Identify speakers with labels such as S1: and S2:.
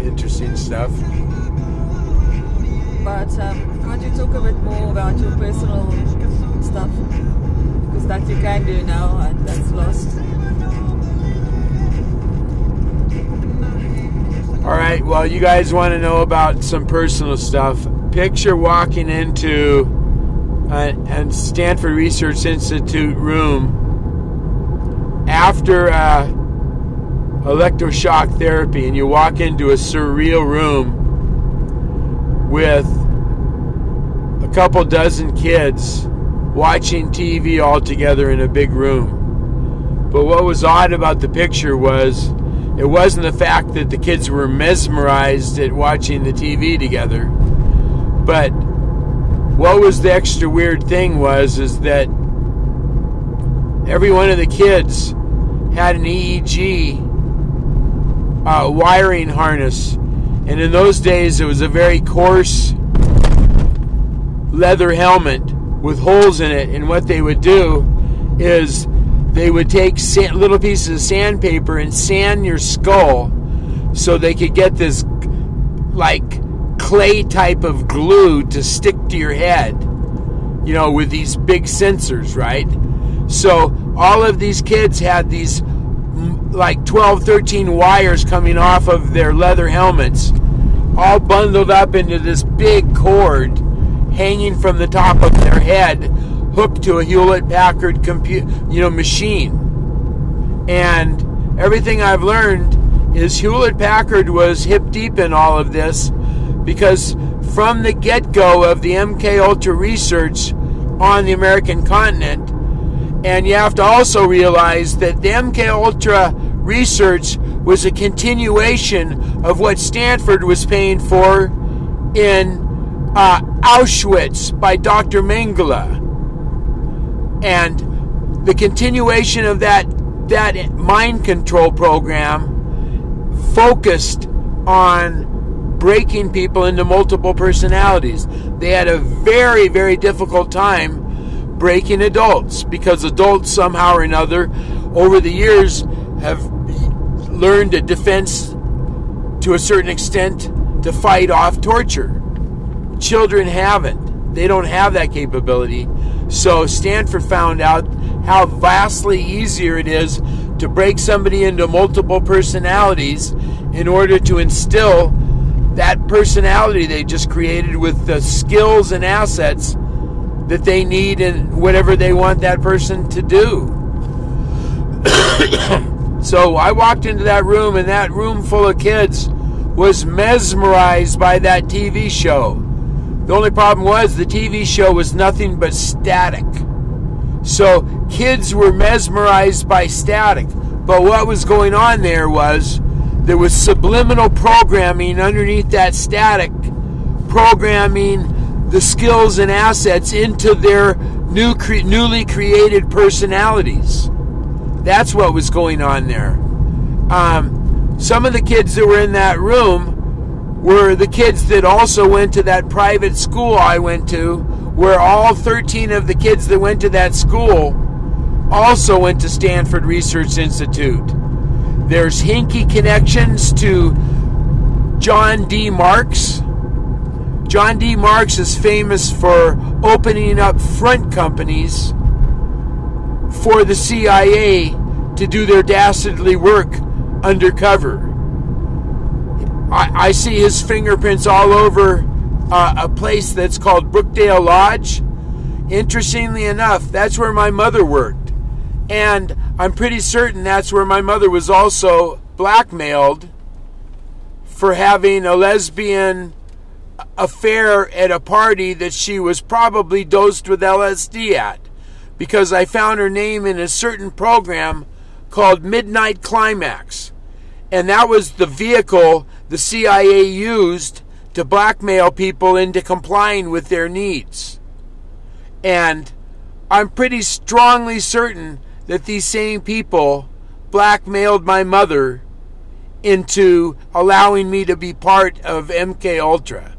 S1: interesting stuff.
S2: But can't you talk a bit more about your personal stuff? Because that you can do now, and that's lost.
S1: Alright, well, you guys want to know about some personal stuff. Picture walking into a Stanford Research Institute room after electroshock therapy, and you walk into a surreal room with a couple dozen kids watching TV all together in a big room. But what was odd about the picture was it wasn't the fact that the kids were mesmerized at watching the TV together, but what was the extra weird thing is that every one of the kids had an EEG wiring harness, and in those days it was a very coarse leather helmet with holes in it, and what they would do is they would take little pieces of sandpaper and sand your skull so they could get this like clay type of glue to stick to your head, you know, with these big sensors, right? So all of these kids had these like 12, 13 wires coming off of their leather helmets, all bundled up into this big cord hanging from the top of their head, hooked to a Hewlett-Packard machine. And everything I've learned is Hewlett-Packard was hip deep in all of this, because from the get-go of the MK Ultra research on the American continent, and you have to also realize that the MK Ultra research was a continuation of what Stanford was paying for in Auschwitz by Dr. Mengele. And the continuation of that mind control program focused on breaking people into multiple personalities. They had a very, very difficult time breaking adults, because adults somehow or another over the years have learned a defense to a certain extent to fight off torture. Children haven't. They don't have that capability. So Stanford found out how vastly easier it is to break somebody into multiple personalities in order to instill that personality they just created with the skills and assets that they need in whatever they want that person to do. So I walked into that room, and that room full of kids was mesmerized by that TV show. The only problem was the TV show was nothing but static. So kids were mesmerized by static. But what was going on there was subliminal programming underneath that static, programming the skills and assets into their newly created personalities. That's what was going on there. Some of the kids that were in that room were the kids that also went to that private school I went to, where all 13 of the kids that went to that school also went to Stanford Research Institute. There's hinky connections to John D. Marks. John D. Marks is famous for opening up front companies for the CIA to do their dastardly work undercover. I see his fingerprints all over a place that's called Brookdale Lodge. Interestingly enough, that's where my mother worked. And I'm pretty certain that's where my mother was also blackmailed for having a lesbian affair at a party that she was probably dosed with LSD at, because I found her name in a certain program called Midnight Climax. And that was the vehicle the CIA used to blackmail people into complying with their needs. And I'm pretty strongly certain that these same people blackmailed my mother into allowing me to be part of MK Ultra.